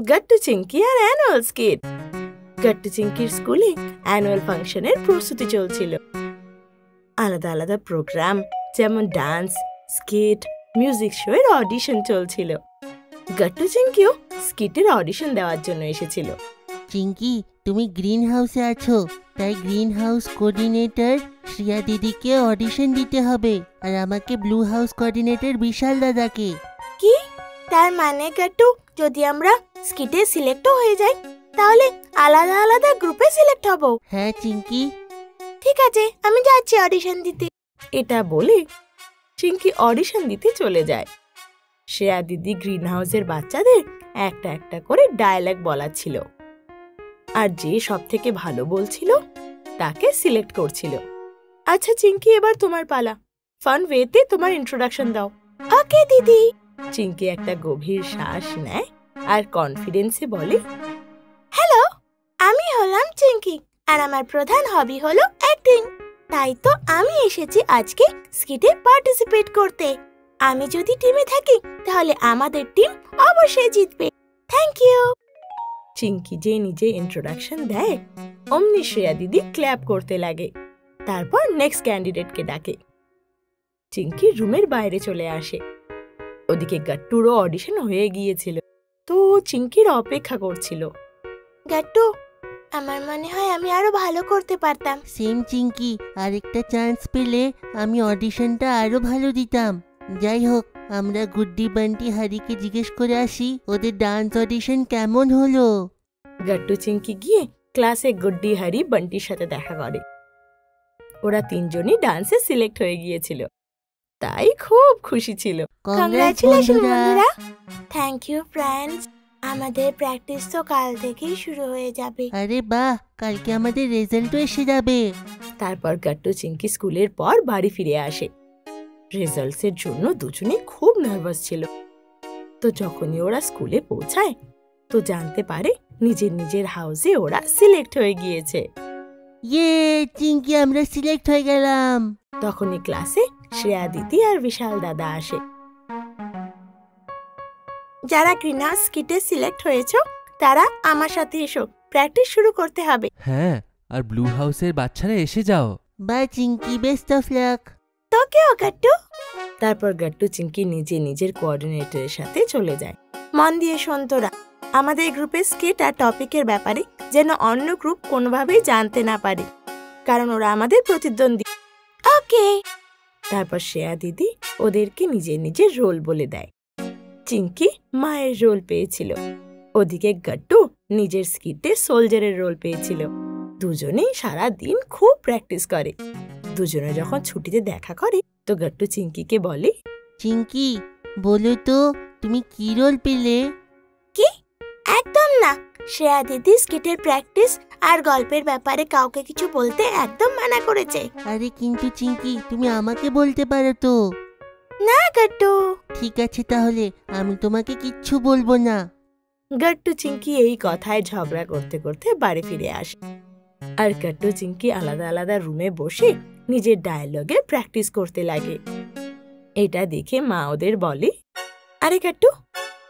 গাট্টু চিংকি আর annual skit. Gattu চিংকির স্কুলে annual ফাংশনের প্রস্তুতি চলছিল। আলাদা আলাদা প্রোগ্রাম যেমন ডান্স, স্কিট, মিউজিক শো এর অডিশন চলছিল। গাট্টু চিংকিও স্কিটের অডিশন দেওয়ার জন্য এসেছিল। চিংকি, তুমি গ্রিন হাউসে আছো, তাই গ্রিন হাউস কোঅর্ডিনেটর শ্রিয়া দিদিকে অডিশন দিতে হবে, আর আমাকে ব্লু হাউস কোঅর্ডিনেটর বিশাল দাদাকে। কি? তার মানে গাট্টু, যদি আমরা স্কিটে সিলেক্টও হয়ে যাই তাহলে আলাদা আলাদা গ্রুপে সিলেক্ট হব? হ্যাঁ চিংকি। ঠিক আছে, আমি যাচ্ছি অডিশন দিতে। এটা বলে চিংকি অডিশন দিতে চলে যায়। শ্রেয়া দিদি গ্রিন হাউসের বাচ্চাদের একটা একটা করে ডায়লগ বলাচ্ছিল, আর যে সব থেকে ভালো বলছিল তাকে সিলেক্ট করছিল। আচ্ছা চিংকি, এবার তোমার পালা। ফান ওয়েতে তোমার ইন্ট্রোডাকশন দাও। ওকে দিদি। চিংকি একটা গভীর শ্বাস নেয় আর কনফিডেন্সে বলে, হ্যালো, আমি হলাম চিংকি, আর আমার প্রধান হবি হলো অ্যাক্টিং। তাই তো আমি এসেছি আজকে স্কিটে পার্টিসিপেট করতে। আমি যদি টিমে থাকি তাহলে আমাদের টিম অবশ্যই জিতবে। Thank you. চিংকি যে নিজে ইন্ট্রোডাকশন দেয় অমনি শ্রেয়া দিদি ক্ল্যাপ করতে লাগে। তারপর নেক্সট ক্যান্ডিডেটকে ডাকে। চিংকি রুমের বাইরে চলে আসে। ওদিকে গাট্টুরও অডিশন হয়ে গিয়েছিল, তো চিংকির অপেক্ষা করছিল। গাট্টু, আমার মনে হয় আমি আরো ভালো করতে পারতাম। সেম চিংকি, আরেকটা চান্স পেলে আমি অডিশনটা আরো ভালো দিতাম। যাই হোক, আমরা গুড্ডি বান্টি হারিকে জিজ্ঞেস করে আসি ওদের ডান্স অডিশন কেমন হলো। গাট্টু চিংকি গিয়ে ক্লাসে গুড্ডি হারি বান্টির সাথে দেখা করে। ওরা তিনজনই ডান্সে সিলেক্ট হয়ে গিয়েছিল, তাই খুব খুশি ছিল। কংগ্রাচুলেশন বন্ধুরা। Thank you friends. আমাদের প্র্যাকটিস তো কাল থেকেই শুরু হয়ে যাবে। আরে বাহ, কালকে আমাদের রেজাল্টও এসে যাবে। তারপর গাট্টু চিংকি স্কুলের পর বাড়ি ফিরে আসে। রেজাল্টসের জন্য দুজনেই খুব নার্ভাস ছিল। তো যখনই ওরা স্কুলে পৌঁছায় তো জানতে পারে নিজের নিজের হাউসে ওরা সিলেক্ট হয়ে গিয়েছে। ইয়ে চিংকি, আমরা সিলেক্ট হয়ে গেলাম। তখনই ক্লাসে শ্রেয়া দিদি আর বিশাল দাদা আসে। যারা গ্রিন হাউস স্কিটে সিলেক্ট হয়েছে তারা আমার সাথে এসো, প্র্যাকটিস শুরু করতে হবে। হ্যাঁ, আর ব্লু হাউসের বাচ্চারা এসে যাও। Bye Chinki, best of luck. তোকেও গাট্টু। তারপর গাট্টু চিংকি নিজে নিজের কোঅর্ডিনেটরের সাথে চলে যায়। মন দিয়ে শোন তোরা, আমাদের গ্রুপে স্কিট আর টপিকের ব্যাপারে যেন অন্য গ্রুপ কোনোভাবেই জানতে না পারে, কারণ ওরা আমাদের প্রতিদ্বন্দ্বী। ওকে। তারপর শ্রেয়া দিদি ওদেরকে নিজের নিজের রোল বলে দেয়। চিংকি মায়ের রোল পেয়েছিল, ওদিকে গাট্টু নিজের স্কিটে সোলজারের রোল পেয়েছিল। দুজনেই সারা দিন খুব প্র্যাকটিস করে। দুজনে যখন ছুটিতে দেখা করে তো গাট্টু চিংকিকে বলে, চিংকি বলো তো তুমি কি রোল পেলে? কি? একদম না, শ্রেয়া দিদি স্কিটের প্র্যাকটিস আর গল্পের ব্যাপারে কাউকে কিছু বলতে একদম মানা করেছে। আরে কিন্তু চিংকি, তুমি আমাকে বলতে পারো তো। না গাট্টু। ঠিক আছে, তাহলে আমি তোমাকে কিচ্ছু বলবো না। গাট্টু চিংকি এই কথায় ঝগড়া করতে করতে বাড়ি ফিরে আসে। আর গাট্টু চিংকি আলাদা আলাদা রুমে বসে নিজের ডায়লগে প্র্যাকটিস করতে লাগে। এটা দেখে মা ওদের বলে, আরে গাট্টু,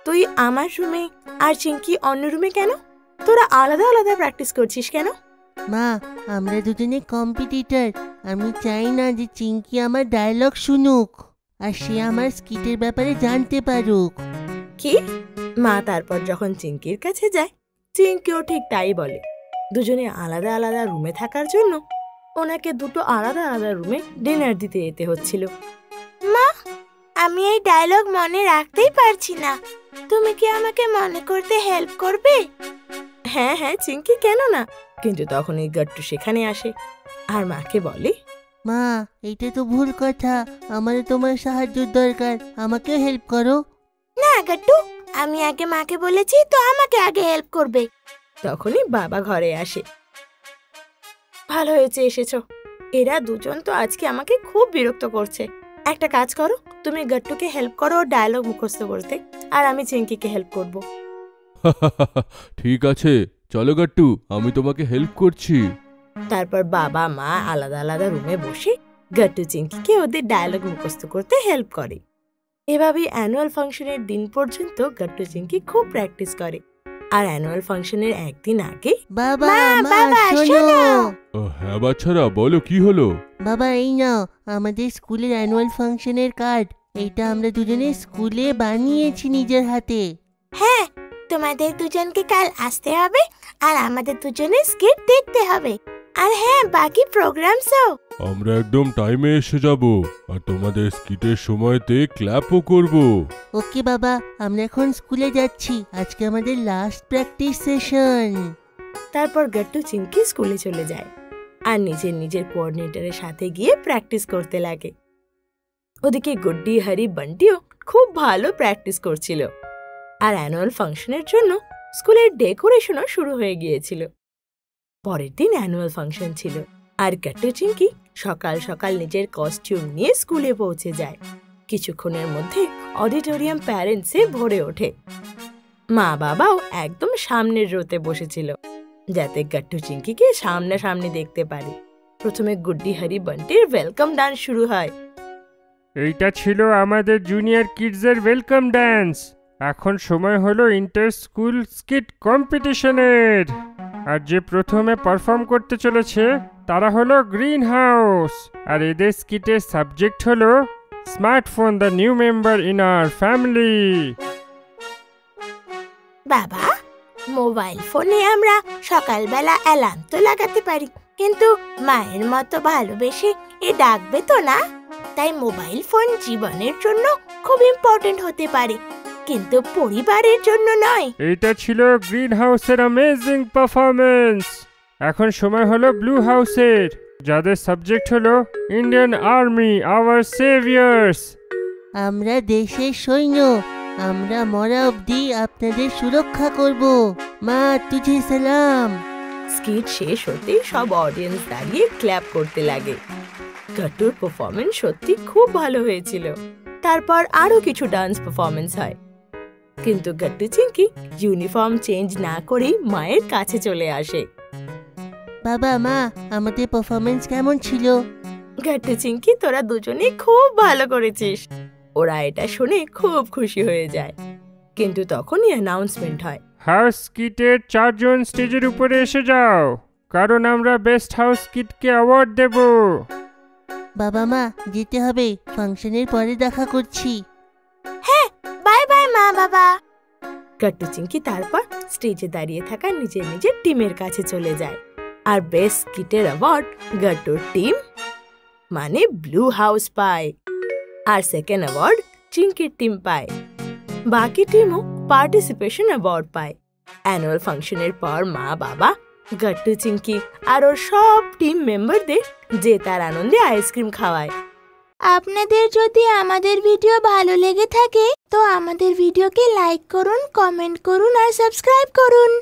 তুই আমার রুমে আর চিংকি অন্য রুমে কেন? তোরা আলাদা আলাদা প্র্যাকটিস করছিস কেন? মা, আমরা দুজনে কম্পিটিটর। আমি চাই না যে চিংকি আমার ডায়লগ শুনুক আর সে আমার স্কিটের ব্যাপারে জানতে পারুক। কি? মা তারপর যখন চিংকির কাছে যায়, চিংকিও ঠিক তাই বলে। দুজনে আলাদা আলাদা রুমে থাকার জন্য ওনাকে দুটো আলাদা আলাদা রুমে ডিনার দিতে যেতে হচ্ছিল। মা, আমি এই ডায়লগ মনে রাখতেই পারছি না, তুমি কি আমাকে মনে করতে হেল্প করবে? হ্যাঁ হ্যাঁ চিংকি, কেন না। কিন্তু তখন এই গাট্টু সেখানে আসে আর মাকে বলে, মা, এইটা তো ভুল কথা, আমারও তোমার সাহায্যের দরকার, আমাকে হেল্প করো। না গাট্টু, আমি আগে মাকে বলেছি তো আমাকে আগে হেল্প করবে। তখনই বাবা ঘরে আসে। ভালো হয়েছে এসেছো। এরা দুজন তো আজকে আমাকে খুব বিরক্ত করছে। একটা কাজ করো, তুমি গাট্টুকে হেল্প করো ওর ডায়লগ মুখস্থ করতে, আর আমি চিংকিকে হেল্প করব। ঠিক আছে, চলো গাট্টু, আমি তোমাকে হেল্প করছি। তারপর বাবা মা আলাদা আলাদা রুমে বসে গাট্টু চিংকিকে ওদের ডায়লগ মুখস্থ করতে হেল্প করে। এভাবেই অ্যানুয়াল ফাংশনের দিন পর্যন্ত গাট্টু চিংকি খুব প্র্যাকটিস করে। আর অ্যানুয়াল ফাংশনের একদিন আগে বাবা মা বাবা, শোনো। হ্যাঁ বাচ্চারা, বলো কি হলো? বাবা এই নাও আমাদের স্কুলের অ্যানুয়াল ফাংশনের কার্ড। এইটা আমরা দুজনে স্কুলে বানিয়েছি নিজের হাতে। হ্যাঁ, তোমাদের দুজনকে কাল আসতে হবে আর আমাদের দুজনের স্কিট দেখতে হবে। আর হ্যাঁ, বাকি প্রোগ্রামসও। আমরা একদম টাইমে এসে যাব আর তোমাদের স্কিটের সময়তে ক্ল্যাপও করব। ওকে বাবা, আমরা এখন স্কুলে যাচ্ছি। আজকে আমাদের লাস্ট প্র্যাকটিস সেশন। তারপর গট্টু চিংকি স্কুলে চলে যায় আর নিজের নিজের কোঅর্ডিনেটরের সাথে গিয়ে প্র্যাকটিস করতে লাগে। ওদিকে গুড্ডি, হরি, বান্টিও খুব ভালো প্র্যাকটিস করছিল আর অ্যানুয়াল ফাংশনের জন্য স্কুলের ডেকোরেশনও শুরু হয়ে গিয়েছিল। পরের দিন অ্যানুয়াল ফাংশন ছিল আর গট্টু চিংকি সকাল সকাল নিজের কস্টিউম নিয়ে স্কুলে পৌঁছে যায়। কিছুক্ষণের মধ্যে অডিটোরিয়াম প্যারেন্টসে ভরে ওঠে। মা বাবাও একদম সামনের রোতে বসেছিল যাতে গট্টু চিংকিকে সামনাসামনি দেখতে পারে। প্রথমে গুড্ডি, হরি, বান্টির ওয়েলকাম ডান্স শুরু হয়। এইটা ছিল আমাদের জুনিয়র কিডসের ওয়েলকাম ডান্স। এখন সময় হলো ইন্টার স্কুল স্কিট কম্পিটিশনের। আর যে প্রথমে পারফর্ম করতে চলেছে তারা হলো গ্রিন হাউস। আর এদের স্কিটের সাবজেক্ট হলো smartphone, the new member in our family. বাবা, মোবাইল ফোনে আমরা সকালবেলা অ্যালার্ম তো লাগাতে পারি, কিন্তু মায়ের মতো ভালোবেসে এ ডাকবে তো না। তাই মোবাইল ফোন জীবনের জন্য খুব ইম্পর্টেন্ট হতে পারে, কিন্তু পরিবারের জন্য নয়। এইটা ছিল গ্রিন হাউসের অ্যামেজিং পারফরম্যান্স। এখন সময় হলো ব্লু হাউসের, যাদের সাবজেক্ট হলো ইন্ডিয়ান আর্মি, আওয়ার সেভিয়ার্স। আমরা দেশের সৈন্য, আমরা মরা অবধি আপনাদের সুরক্ষা করব। মা তুঝে সালাম। স্কিট শেষ হতে সব অডিয়েন্স দাঁড়িয়ে ক্ল্যাপ করতে লাগে। গট্টুর পারফরমেন্স সত্যি খুব ভালো হয়েছিল। তারপর আরো কিছু ডান্স পারফরমেন্স হয়, কিন্তু গট্টু চিংকি ইউনিফর্ম চেঞ্জ না করেই মায়ের কাছে চলে আসে। বাবা মা, আমাদের পারফরমেন্স কেমন ছিল? গট্টু চিংকি, তোরা দুজনে খুব ভালো করেছিস। ওরা এটা শুনে খুব খুশি হয়ে যায়, কিন্তু তখনই অ্যানাউন্সমেন্ট হয়। হাউস স্কিটের 4 জন স্টেজের উপরে এসে যাও, কারণ আমরা বেস্ট হাউস স্কিটকে অ্যাওয়ার্ড দেব। বাবা মা যেতে হবে, ফাংশনের পরে দেখা করছি। হ্যাঁ, বাই বাই মা বাবা। গট্টু চিংকি তারপর স্টেজে দাঁড়িয়ে থাকা নিজের নিজের টিমের কাছে চলে যায় আর বেস্ট স্কিটের অ্যাওয়ার্ড গট্টুর টিম মানে ব্লু হাউস পায় আর সেকেন্ড অ্যাওয়ার্ড চিংকির টিম পায়। বাকি টিমও পার্টিসিপেশন অ্যাওয়ার্ড পায়। অ্যানুয়াল ফাংশনের পর মা বাবা গট্টু চিংকি আর ওর সব টিম মেম্বারদের জেতার আনন্দে আইসক্রিম খাওয়ায়। আপনাদের যদি আমাদের ভিডিও ভালো লেগে থাকে তো আমাদের ভিডিওকে লাইক করুন, কমেন্ট করুন আর সাবস্ক্রাইব করুন।